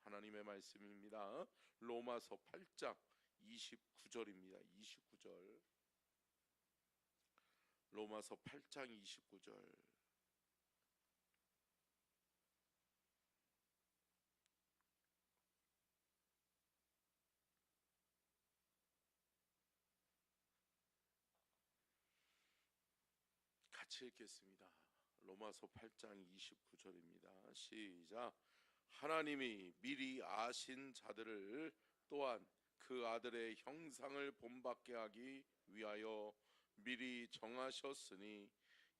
하나님의 말씀입니다. 로마서 8장 29절입니다. 29절. 로마서 8장 29절. 같이 읽겠습니다. 로마서 8장 29절입니다. 시작. 하나님이 미리 아신 자들을 또한 그 아들의 형상을 본받게 하기 위하여 미리 정하셨으니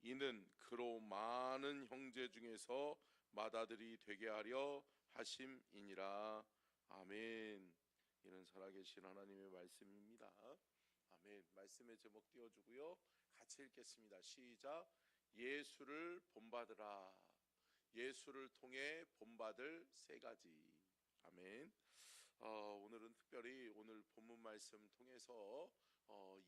이는 그로 많은 형제 중에서 맏아들이 되게 하려 하심이니라. 아멘. 이는 살아계신 하나님의 말씀입니다. 아멘. 말씀의 제목 띄워주고요, 같이 읽겠습니다. 시작. 예수를 본받으라. 예수를 통해 본받을 세 가지. 아멘. 오늘은 특별히 오늘 본문 말씀 통해서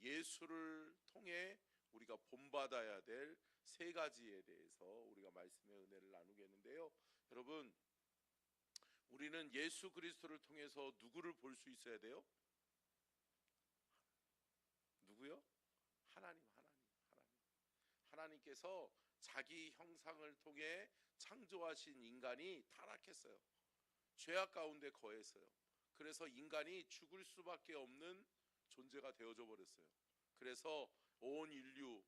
예수를 통해 우리가 본받아야 될 세 가지에 대해서 우리가 말씀의 은혜를 나누겠는데요. 여러분, 우리는 예수 그리스도를 통해서 누구를 볼 수 있어야 돼요? 누구요? 하나님. 하나님께서 자기 형상을 통해 창조하신 인간이 타락했어요. 죄악 가운데 거했어요. 그래서 인간이 죽을 수밖에 없는 존재가 되어져 버렸어요. 그래서 온 인류,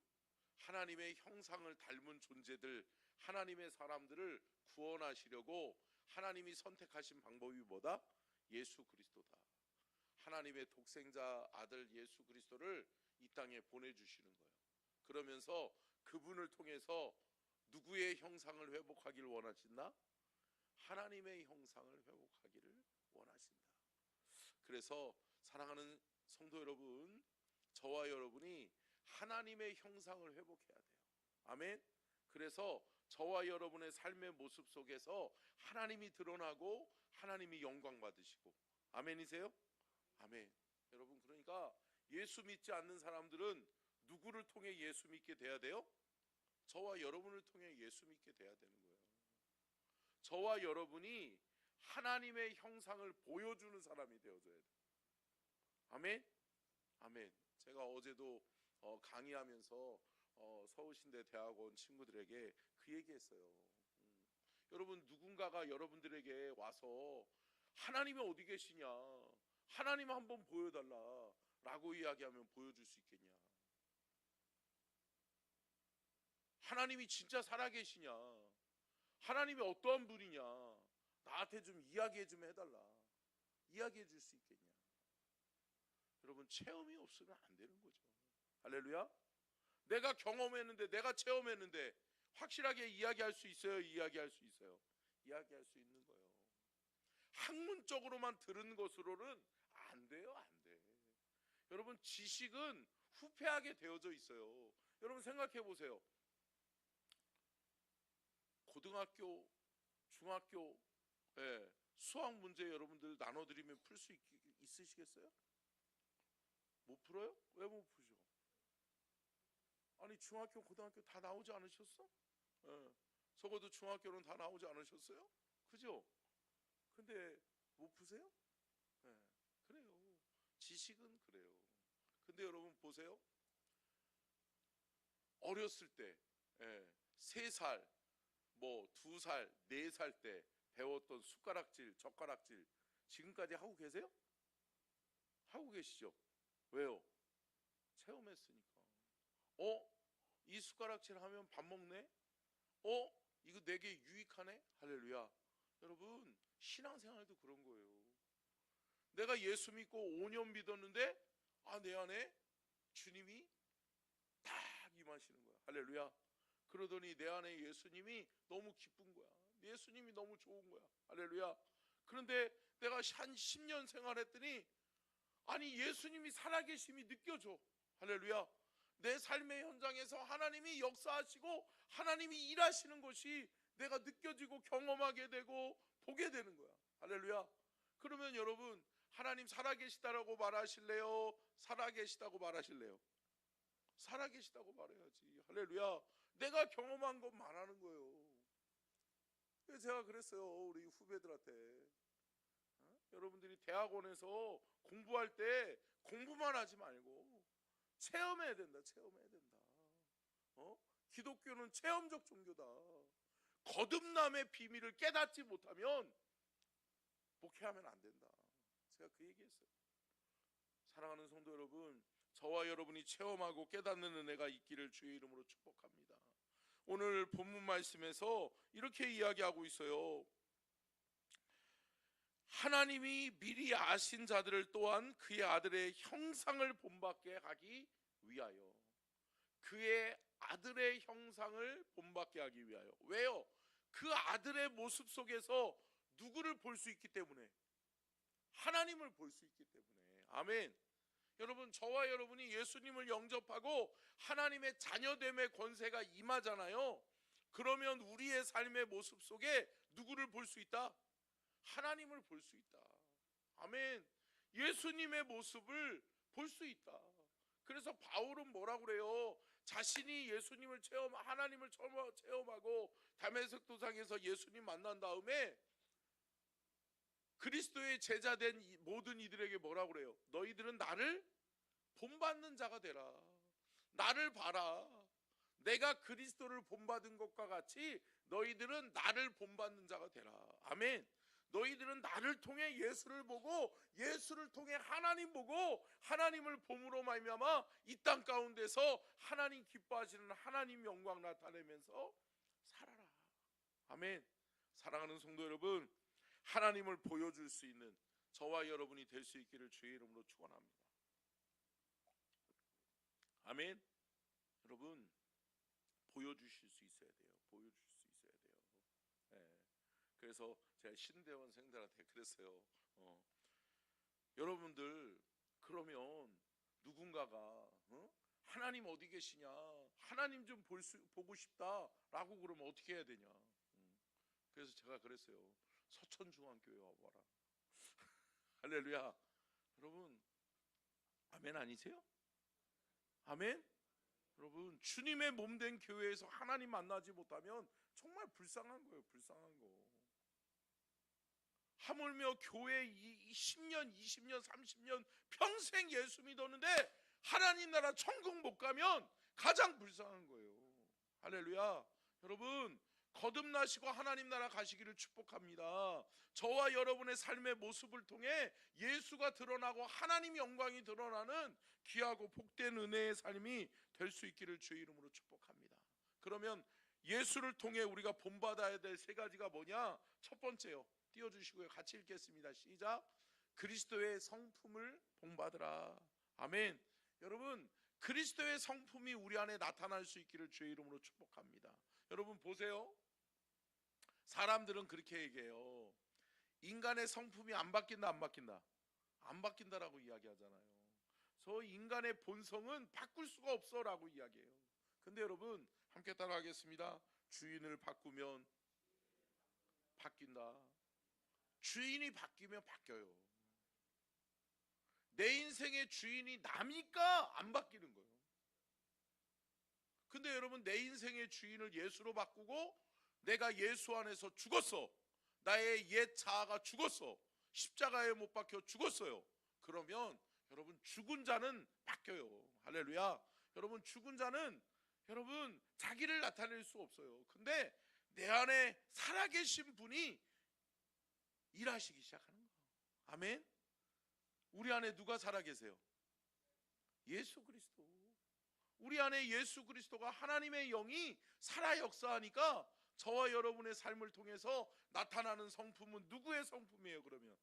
하나님의 형상을 닮은 존재들, 하나님의 사람들을 구원하시려고 하나님이 선택하신 방법이 뭐다? 예수 그리스도다. 하나님의 독생자 아들 예수 그리스도를 이 땅에 보내주시는 거예요. 그러면서 그분을 통해서 누구의 형상을 회복하기를 원하신다? 하나님의 형상을 회복하기를 원하신다. 그래서 사랑하는 성도 여러분, 저와 여러분이 하나님의 형상을 회복해야 돼요. 아멘. 그래서 저와 여러분의 삶의 모습 속에서 하나님이 드러나고 하나님이 영광 받으시고, 아멘이세요? 아멘. 여러분, 그러니까 예수 믿지 않는 사람들은 누구를 통해 예수 믿게 돼야 돼요? 저와 여러분을 통해 예수 믿게 돼야 되는 거예요. 저와 여러분이 하나님의 형상을 보여주는 사람이 되어줘야 돼요. 아멘. 아멘. 제가 어제도 강의하면서 서울신대 대학원 친구들에게 그 얘기했어요. 여러분, 누군가가 여러분들에게 와서 하나님이 어디 계시냐, 하나님 한번 보여달라 라고 이야기하면 보여줄 수 있겠냐? 하나님이 진짜 살아계시냐, 하나님이 어떠한 분이냐, 나한테 좀 이야기해 좀 해달라, 이야기해 줄 수 있겠냐? 여러분, 체험이 없으면 안 되는 거죠. 할렐루야. 내가 경험했는데, 내가 체험했는데 확실하게 이야기할 수 있어요? 이야기할 수 있어요? 이야기할 수 있는 거예요. 학문적으로만 들은 것으로는 안 돼요. 안 돼. 여러분, 지식은 후패하게 되어져 있어요. 여러분 생각해 보세요. 고등학교, 중학교 수학 문제 여러분들 나눠드리면 풀 수 있으시겠어요? 못 풀어요? 왜 못 푸죠? 아니, 중학교, 고등학교 다 나오지 않으셨어? 적어도 중학교는 다 나오지 않으셨어요? 그죠? 근데 못 푸세요? 그래요. 지식은 그래요. 근데 여러분 보세요. 어렸을 때 3살, 2살, 4살 때 배웠던 숟가락질, 젓가락질 지금까지 하고 계세요? 하고 계시죠? 왜요? 체험했으니까. 이 숟가락질 하면 밥 먹네? 이거 내게 유익하네? 할렐루야. 여러분, 신앙생활도 그런 거예요. 내가 예수 믿고 5년 믿었는데 내 안에 주님이 딱 임하시는 거야. 할렐루야. 그러더니 내 안에 예수님이 너무 기쁜 거야. 예수님이 너무 좋은 거야. 할렐루야. 그런데 내가 한 10년 생활했더니 예수님이 살아계심이 느껴져. 할렐루야. 내 삶의 현장에서 하나님이 역사하시고 하나님이 일하시는 것이 내가 느껴지고 경험하게 되고 보게 되는 거야. 할렐루야. 그러면 여러분, 하나님 살아계시다라고 말하실래요? 살아계시다고 말하실래요? 살아계시다고 말해야지. 할렐루야. 내가 경험한 것 말하는 거예요. 그래서 제가 그랬어요. 우리 후배들한테. 여러분들이 대학원에서 공부할 때 공부만 하지 말고 체험해야 된다. 체험해야 된다. 기독교는 체험적 종교다. 거듭남의 비밀을 깨닫지 못하면 목회하면 안 된다. 제가 그 얘기했어요. 사랑하는 성도 여러분, 저와 여러분이 체험하고 깨닫는 은혜가 있기를 주의 이름으로 축복합니다. 오늘 본문 말씀에서 이렇게 이야기하고 있어요. 하나님이 미리 아신 자들을 또한 그의 아들의 형상을 본받게 하기 위하여, 그의 아들의 형상을 본받게 하기 위하여. 왜요? 그 아들의 모습 속에서 누구를 볼 수 있기 때문에, 하나님을 볼 수 있기 때문에. 아멘. 여러분, 저와 여러분이 예수님을 영접하고 하나님의 자녀됨의 권세가 임하잖아요. 그러면 우리의 삶의 모습 속에 누구를 볼 수 있다? 하나님을 볼 수 있다. 아멘. 예수님의 모습을 볼 수 있다. 그래서 바울은 뭐라고 그래요? 자신이 예수님을 하나님을 체험하고 다메섹 도상에서 예수님 만난 다음에 그리스도의 제자된 모든 이들에게 뭐라고 그래요? 너희들은 나를 본받는 자가 되라. 나를 봐라. 내가 그리스도를 본받은 것과 같이 너희들은 나를 본받는 자가 되라. 아멘. 너희들은 나를 통해 예수를 보고 예수를 통해 하나님 보고 하나님을 봄으로 말미암아 이 땅 가운데서 하나님 기뻐하시는 하나님 영광 나타내면서 살아라. 아멘. 사랑하는 성도 여러분, 하나님을 보여줄 수 있는 저와 여러분이 될 수 있기를 주의 이름으로 축원합니다. 아멘. 여러분, 보여주실 수 있어야 돼요. 보여줄 수 있어야 돼요. 네. 그래서 제가 신대원생들한테 그랬어요. 여러분들 그러면 누군가가 하나님 어디 계시냐, 하나님 좀 보고 싶다라고 그러면 어떻게 해야 되냐. 그래서 제가 그랬어요. 서천중앙교회 와봐라. 할렐루야. 여러분, 아멘 아니세요? 아멘. 여러분, 주님의 몸된 교회에서 하나님 만나지 못하면 정말 불쌍한 거예요. 불쌍한 거. 하물며 교회 10년, 20년, 30년 평생 예수 믿었는데 하나님 나라 천국 못 가면 가장 불쌍한 거예요. 할렐루야. 여러분, 거듭나시고 하나님 나라 가시기를 축복합니다. 저와 여러분의 삶의 모습을 통해 예수가 드러나고 하나님 영광이 드러나는 귀하고 복된 은혜의 삶이 될 수 있기를 주의 이름으로 축복합니다. 그러면 예수를 통해 우리가 본받아야 될 세 가지가 뭐냐? 첫 번째요, 띄워주시고요, 같이 읽겠습니다. 시작. 그리스도의 성품을 본받으라. 아멘. 여러분, 그리스도의 성품이 우리 안에 나타날 수 있기를 주의 이름으로 축복합니다. 여러분 보세요. 사람들은 그렇게 얘기해요. 인간의 성품이 안 바뀐다, 안 바뀐다? 안 바뀐다라고 이야기하잖아요. 저 인간의 본성은 바꿀 수가 없어 라고 이야기해요. 근데 여러분, 함께 따라 하겠습니다. 주인을 바꾸면 바뀐다. 주인이 바뀌면 바뀌어요. 내 인생의 주인이 나니까 안 바뀌는 거예요. 근데 여러분, 내 인생의 주인을 예수로 바꾸고 내가 예수 안에서 죽었어. 나의 옛 자아가 죽었어. 십자가에 못 박혀 죽었어요. 그러면 여러분, 죽은 자는 바뀌어요. 할렐루야. 여러분, 죽은 자는 여러분 자기를 나타낼 수 없어요. 근데 내 안에 살아계신 분이 일하시기 시작하는 거예요. 아멘. 우리 안에 누가 살아계세요? 예수 그리스도. 우리 안에 예수 그리스도가 하나님의 영이 살아 역사하니까 저와 여러분의 삶을 통해서 나타나는 성품은 누구의 성품이에요? 그러면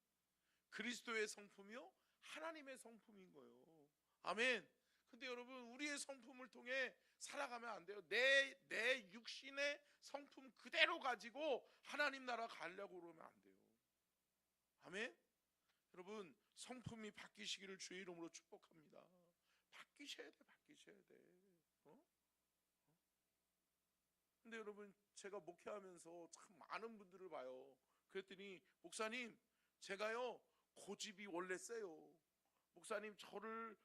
그리스도의 성품이요? 하나님의 성품인 거예요. 아멘. 근데 여러분, 우리의 성품을 통해 살아가면 안 돼요. 내 육신의 성품 그대로 가지고 하나님 나라 가려고 그러면 안 돼요. 아멘. 여러분, 성품이 바뀌시기를 주의 이름으로 축복합니다. 바뀌셔야 돼. 바뀌셔야 돼. 근데 여러분, 제가 목회하면서 참 많은 분들을 봐요. 그랬더니 목사님, 제가요 고집이 원래 세요. 목사님, 저를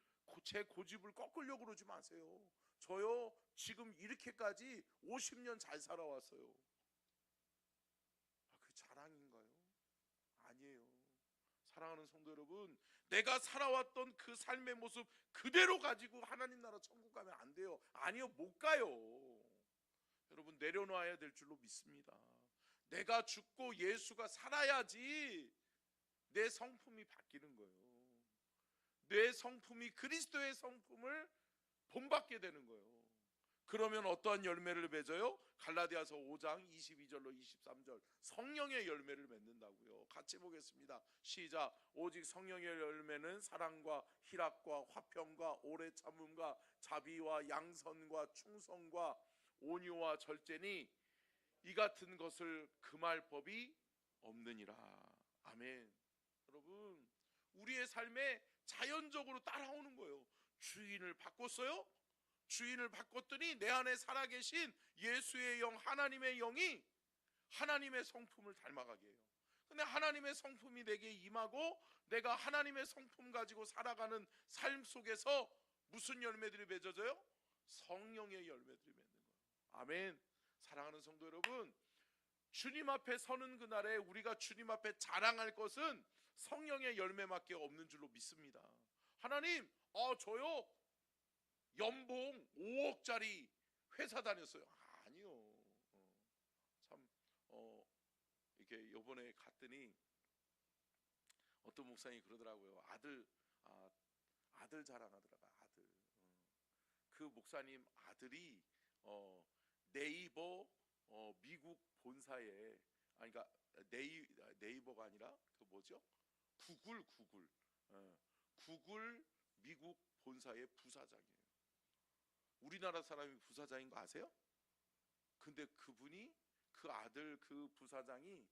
제 고집을 꺾으려고 그러지 마세요. 저요 지금 이렇게까지 50년 잘 살아왔어요. 아니에요. 사랑하는 성도 여러분, 내가 살아왔던 그 삶의 모습 그대로 가지고 하나님 나라 천국 가면 안 돼요. 아니요, 못 가요. 여러분, 내려놔야 될 줄로 믿습니다. 내가 죽고 예수가 살아야지 내 성품이 바뀌는 거예요. 내 성품이 그리스도의 성품을 본받게 되는 거예요. 그러면 어떠한 열매를 맺어요? 갈라디아서 5장 22절로 23절, 성령의 열매를 맺는다고요. 같이 보겠습니다. 시작. 오직 성령의 열매는 사랑과 희락과 화평과 오래 참음과 자비와 양선과 충성과 온유와 절제니 이 같은 것을 금할 법이 없느니라. 아멘. 여러분, 우리의 삶에 자연적으로 따라오는 거예요. 주인을 바꿨어요? 주인을 바꿨더니 내 안에 살아계신 예수의 영, 하나님의 영이 하나님의 성품을 닮아가게 해요. 근데 하나님의 성품이 내게 임하고 내가 하나님의 성품 가지고 살아가는 삶 속에서 무슨 열매들이 맺어져요? 성령의 열매들이 맺는 거예요. 아멘. 사랑하는 성도 여러분, 주님 앞에 서는 그날에 우리가 주님 앞에 자랑할 것은 성령의 열매밖에 없는 줄로 믿습니다. 하나님, 저요 연봉 5억짜리 회사 다녔어요. 아니요. 참 이렇게 요번에 갔더니 어떤 목사님이 그러더라고요. 아들 자랑하더라고요. 아들. 그 목사님 아들이 네이버 미국 본사에, 그러니까 네이버가 아니라 그 뭐죠? 구글 미국 본사의 부사장이에요. 우리나라 사람이 부사장인 거 아세요? 근데 그분이, 그 아들, 그 부사장이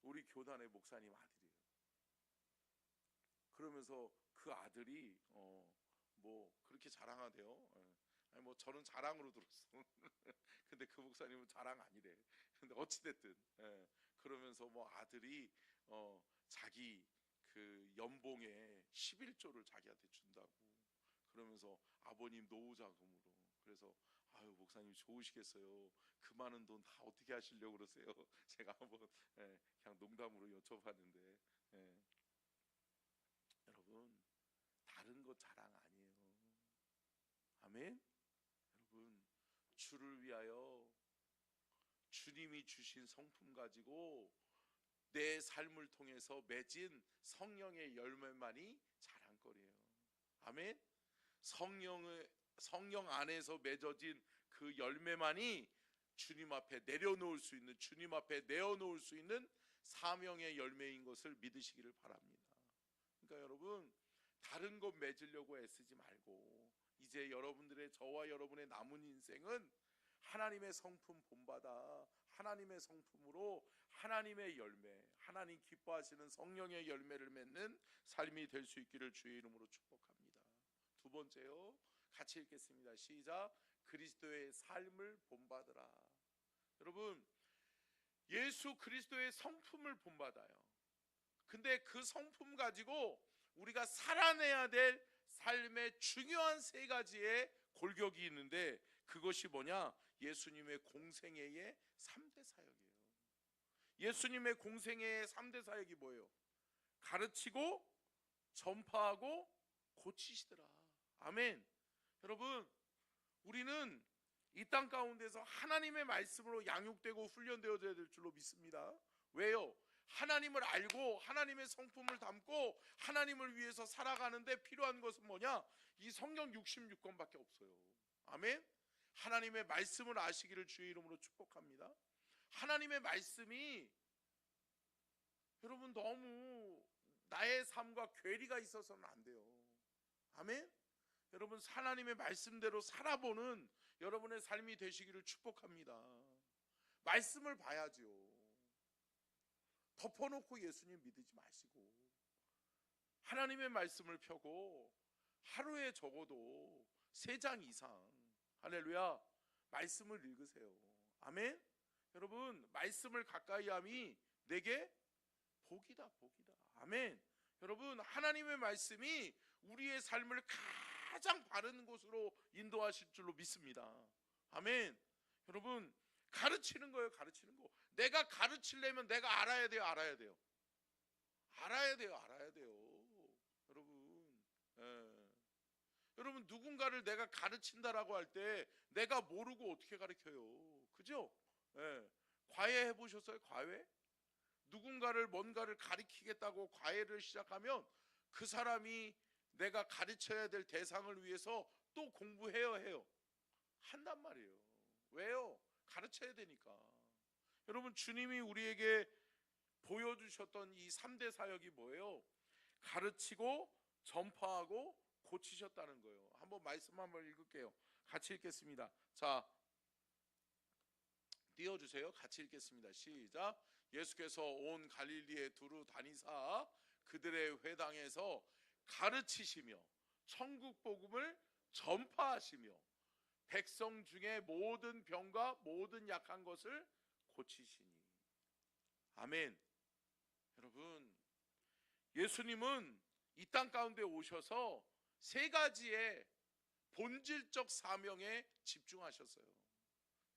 우리 교단의 목사님 아들이에요. 그러면서 그 아들이 뭐 그렇게 자랑하대요. 아니 뭐 저는 자랑으로 들었어. 근데 그 목사님은 자랑 아니래. 근데 어찌됐든 그러면서 뭐 아들이 자기 그 연봉의 11조를 자기한테 준다고, 그러면서 아버님 노후 자금으로. 그래서 아유 목사님 좋으시겠어요. 그 많은 돈 다 어떻게 하시려고 그러세요? 제가 한번 그냥 농담으로 여쭤봤는데, 여러분, 다른 거 자랑 아니에요. 아멘. 여러분, 주를 위하여 주님이 주신 성품 가지고 내 삶을 통해서 맺은 성령의 열매만이 자랑거리예요. 아멘. 성령 안에서 맺어진 그 열매만이 주님 앞에 내려놓을 수 있는, 주님 앞에 내어놓을 수 있는 사명의 열매인 것을 믿으시기를 바랍니다. 그러니까 여러분, 다른 것 맺으려고 애쓰지 말고 이제 여러분들의, 저와 여러분의 남은 인생은 하나님의 성품 본받아 하나님의 성품으로 하나님의 열매, 하나님 기뻐하시는 성령의 열매를 맺는 삶이 될 수 있기를 주의 이름으로 축복합니다. 두 번째요, 같이 읽겠습니다. 시작. 그리스도의 삶을 본받으라. 여러분, 예수 그리스도의 성품을 본받아요. 근데 그 성품 가지고 우리가 살아내야 될 삶의 중요한 세 가지의 골격이 있는데, 그것이 뭐냐? 예수님의 공생애의 3대 사역이에요. 예수님의 공생애의 3대 사역이 뭐예요? 가르치고 전파하고 고치시더라. 아멘. 여러분, 우리는 이 땅 가운데서 하나님의 말씀으로 양육되고 훈련되어져야 될 줄로 믿습니다. 왜요? 하나님을 알고 하나님의 성품을 담고 하나님을 위해서 살아가는데 필요한 것은 뭐냐? 이 성경 66권밖에 없어요. 아멘. 하나님의 말씀을 아시기를 주의 이름으로 축복합니다. 하나님의 말씀이 여러분 너무 나의 삶과 괴리가 있어서는 안 돼요. 아멘. 여러분, 하나님의 말씀대로 살아보는 여러분의 삶이 되시기를 축복합니다. 말씀을 봐야죠. 덮어놓고 예수님 믿지 마시고 하나님의 말씀을 펴고 하루에 적어도 3장 이상, 할렐루야, 말씀을 읽으세요. 아멘. 여러분, 말씀을 가까이 함이 내게 복이다, 복이다. 아멘. 여러분, 하나님의 말씀이 우리의 삶을 가장 바른 곳으로 인도하실 줄로 믿습니다. 아멘. 여러분, 가르치는 거예요. 가르치는 거. 내가 가르치려면 내가 알아야 돼요. 알아야 돼요. 알아야 돼요. 알아야 돼요. 여러분. 예. 여러분, 누군가를 내가 가르친다라고 할 때 내가 모르고 어떻게 가르쳐요? 그죠? 예. 과외 해보셨어요? 과외? 누군가를 뭔가를 가르치겠다고 과외를 시작하면 그 사람이 내가 가르쳐야 될 대상을 위해서 또 공부해야 해요. 한단 말이에요. 왜요? 가르쳐야 되니까. 여러분, 주님이 우리에게 보여주셨던 이 3대 사역이 뭐예요? 가르치고 전파하고 고치셨다는 거예요. 한번 말씀 한번 읽을게요. 같이 읽겠습니다. 자, 띄워주세요. 같이 읽겠습니다. 시작. 예수께서 온 갈릴리에 두루 다니사 그들의 회당에서 가르치시며 천국 복음을 전파하시며 백성 중에 모든 병과 모든 약한 것을 고치시니. 아멘. 여러분, 예수님은 이 땅 가운데 오셔서 세 가지의 본질적 사명에 집중하셨어요.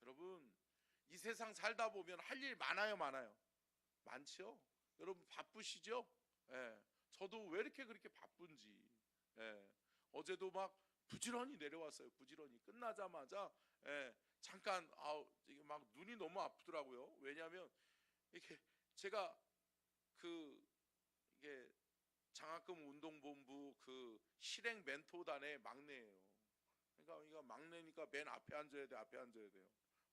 여러분, 이 세상 살다 보면 할 일 많아요, 많아요? 많죠? 여러분 바쁘시죠? 예. 저도 왜 이렇게 그렇게 바쁜지. 예. 어제도 막 부지런히 내려왔어요. 부지런히 끝나자마자 잠깐 이게 막 눈이 너무 아프더라고요. 왜냐하면 이렇게 제가 이게 장학금 운동본부 실행 멘토단의 막내예요. 그러니까 이거 막내니까 맨 앞에 앉아야 돼. 앞에 앉아야 돼요.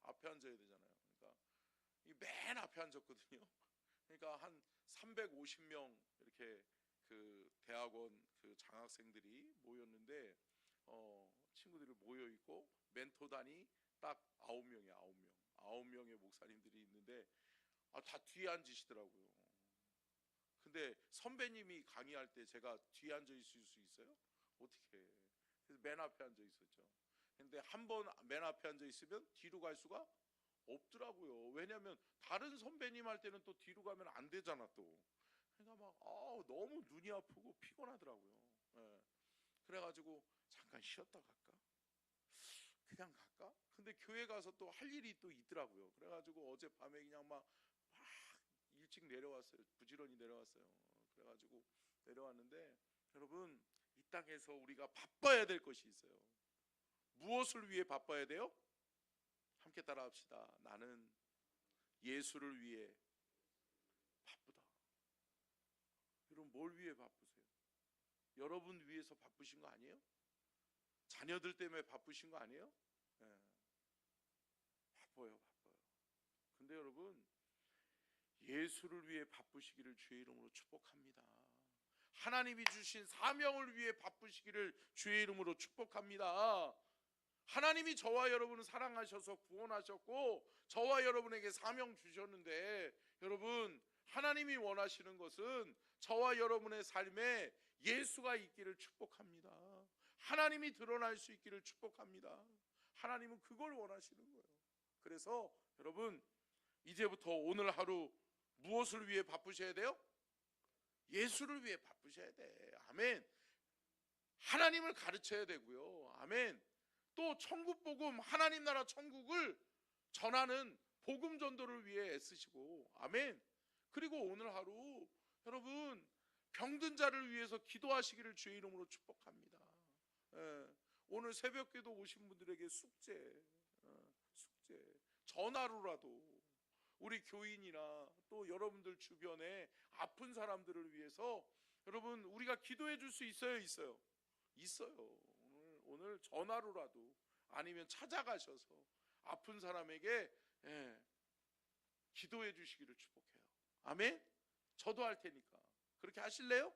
앞에 앉아야 되잖아요. 그러니까 맨 앞에 앉았거든요. 그러니까 한 350명 이렇게 대학원 장학생들이 모였는데 친구들이 모여 있고 멘토단이 딱 9명이야. 9명. 9명의 목사님들이 있는데 다 뒤에 앉으시더라고요. 근데 선배님이 강의할 때 제가 뒤에 앉아 있을 수 있어요? 어떻게? 그래서 맨 앞에 앉아 있었죠. 근데 한 번 맨 앞에 앉아 있으면 뒤로 갈 수가 없더라고요. 왜냐하면 다른 선배님 할 때는 또 뒤로 가면 안 되잖아 또. 그러니까 막 너무 눈이 아프고 피곤하더라고요. 예. 그래가지고 잠깐 쉬었다 갈까? 그냥 갈까? 근데 교회 가서 또 할 일이 또 있더라고요. 그래가지고 어젯밤에 그냥 막 일찍 내려왔어요. 부지런히 내려왔어요. 그래가지고 내려왔는데 여러분, 이 땅에서 우리가 바빠야 될 것이 있어요. 무엇을 위해 바빠야 돼요? 함께 따라합시다. 나는 예수를 위해 바쁘다. 여러분, 뭘 위해 바쁘세요? 여러분 위해서 바쁘신 거 아니에요? 자녀들 때문에 바쁘신 거 아니에요? 네. 바빠요. 근데 여러분, 예수를 위해 바쁘시기를 주의 이름으로 축복합니다. 하나님이 주신 사명을 위해 바쁘시기를 주의 이름으로 축복합니다. 하나님이 저와 여러분을 사랑하셔서 구원하셨고 저와 여러분에게 사명 주셨는데, 여러분, 하나님이 원하시는 것은 저와 여러분의 삶에 예수가 있기를 축복합니다. 하나님이 드러날 수 있기를 축복합니다. 하나님은 그걸 원하시는 거예요. 그래서 여러분, 이제부터 오늘 하루 무엇을 위해 바쁘셔야 돼요? 예수를 위해 바쁘셔야 돼. 아멘. 하나님을 가르쳐야 되고요. 아멘. 또 천국 복음, 하나님 나라 천국을 전하는 복음 전도를 위해 애쓰시고, 아멘. 그리고 오늘 하루 여러분, 병든 자를 위해서 기도하시기를 주의 이름으로 축복합니다. 오늘 새벽기도 오신 분들에게 숙제, 전화로라도 우리 교인이나 또 여러분들 주변에 아픈 사람들을 위해서 여러분, 우리가 기도해 줄 수 있어요? 있어요. 오늘 전화로라도 아니면 찾아가셔서 아픈 사람에게 기도해 주시기를 축복해요. 아멘. 저도 할 테니까 그렇게 하실래요?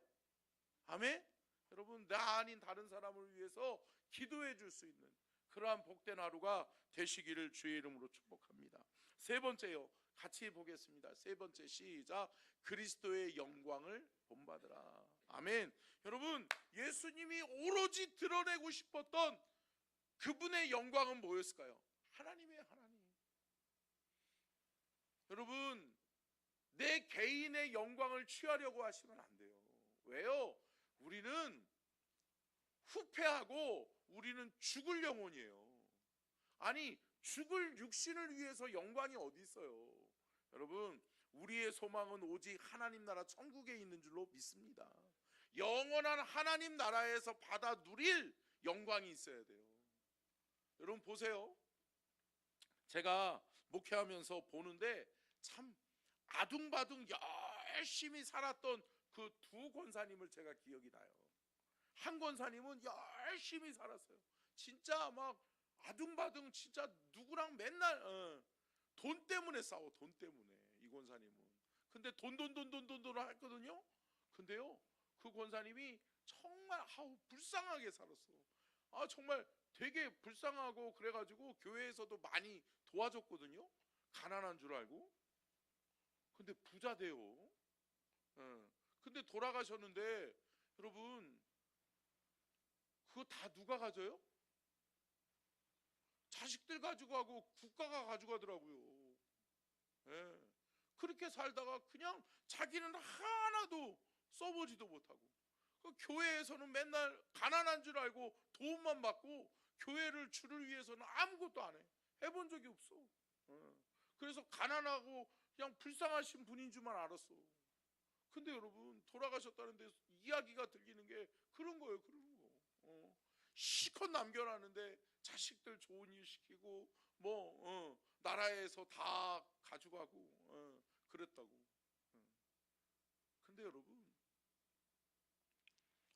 아멘. 여러분, 나 아닌 다른 사람을 위해서 기도해 줄 수 있는 그러한 복된 하루가 되시기를 주의 이름으로 축복합니다. 세 번째요, 같이 보겠습니다. 세 번째, 시작. 그리스도의 영광을 본받으라. 아멘. 여러분, 예수님이 오로지 드러내고 싶었던 그분의 영광은 뭐였을까요? 하나님의 하나님. 여러분, 내 개인의 영광을 취하려고 하시면 안 돼요. 왜요? 우리는 후패하고 우리는 죽을 영혼이에요. 아니, 죽을 육신을 위해서 영광이 어디 있어요? 여러분, 우리의 소망은 오직 하나님 나라 천국에 있는 줄로 믿습니다. 영원한 하나님 나라에서 받아 누릴 영광이 있어야 돼요. 여러분 보세요. 제가 목회하면서 보는데 참 아둥바둥 열심히 살았던 그 두 권사님을 제가 기억이 나요. 한 권사님은 열심히 살았어요. 진짜 막 아둥바둥 진짜 누구랑 맨날 돈 때문에 싸워. 돈 때문에. 이 권사님은 근데 돈 했거든요. 근데요 그 권사님이 정말 불쌍하게 살았어. 정말 되게 불쌍하고 그래가지고 교회에서도 많이 도와줬거든요. 가난한 줄 알고. 근데 부자 돼요. 근데 돌아가셨는데 여러분 그거 다 누가 가져요? 자식들 가지고 가고 국가가 가져가더라고요. 예. 그렇게 살다가 그냥 자기는 하나도 써보지도 못하고 그 교회에서는 맨날 가난한 줄 알고 도움만 받고 교회를 주를 위해서는 아무것도 안 해. 해본 적이 없어. 그래서 가난하고 그냥 불쌍하신 분인 줄만 알았어. 근데 여러분 돌아가셨다는데 이야기가 들리는 게 그런 거예요. 그런 거. 실컷 남겨놨는데 자식들 좋은 일 시키고 나라에서 다 가져가고 그랬다고. 근데 여러분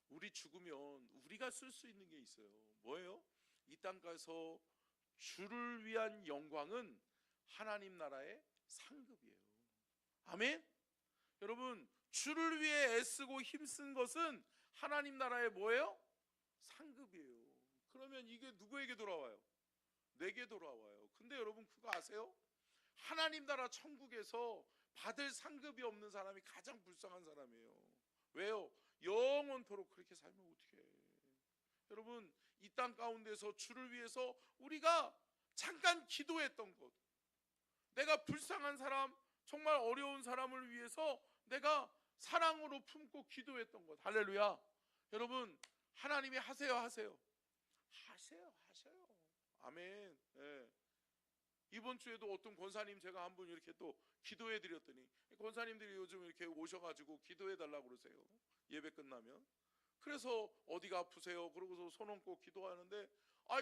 우리 죽으면 우리가 쓸 수 있는 게 있어요. 뭐예요? 이 땅가서 주를 위한 영광은 하나님 나라의 상급이에요. 아멘? 여러분 주를 위해 애쓰고 힘쓴 것은 하나님 나라의 뭐예요? 상급이에요. 그러면 이게 누구에게 돌아와요? 내게 돌아와요. 근데 여러분 그거 아세요? 하나님 나라 천국에서 받을 상급이 없는 사람이 가장 불쌍한 사람이에요. 왜요? 영원토록 그렇게 살면 어떡해. 여러분 이 땅 가운데서 주를 위해서 우리가 잠깐 기도했던 것, 내가 불쌍한 사람, 정말 어려운 사람을 위해서 내가 사랑으로 품고 기도했던 것, 할렐루야. 여러분 하나님이 하세요. 아멘. 예. 이번 주에도 어떤 권사님 제가 한 분 이렇게 또 기도해 드렸더니 권사님들이 요즘 이렇게 오셔가지고 기도해 달라고 그러세요. 예배 끝나면. 그래서 어디가 아프세요? 그러고서 손 얹고 기도하는데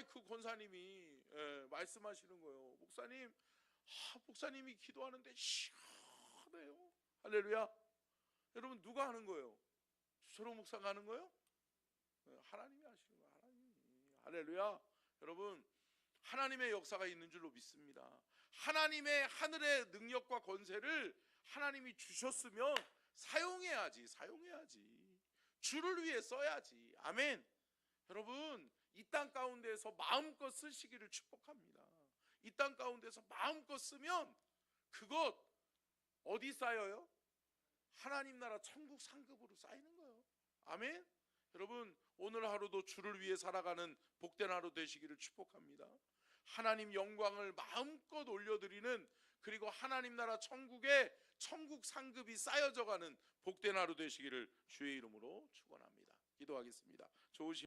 그 권사님이 말씀하시는 거예요. 목사님이 기도하는데 시원해요. 할렐루야. 여러분 누가 하는 거예요? 주철호 목사가 하는 거예요? 하나님이 하시는 거예요. 하나님이. 할렐루야. 여러분 하나님의 역사가 있는 줄로 믿습니다. 하나님의 하늘의 능력과 권세를 하나님이 주셨으면 사용해야지. 주를 위해 써야지. 아멘. 여러분 이 땅 가운데에서 마음껏 쓰시기를 축복합니다. 이 땅 가운데서 마음껏 쓰면 그것 어디 쌓여요? 하나님 나라 천국 상급으로 쌓이는 거예요. 아멘. 여러분 오늘 하루도 주를 위해 살아가는 복된 하루 되시기를 축복합니다. 하나님 영광을 마음껏 올려드리는, 그리고 하나님 나라 천국에 천국 상급이 쌓여져 가는 복된 하루 되시기를 주의 이름으로 축원합니다. 기도하겠습니다. 좋으신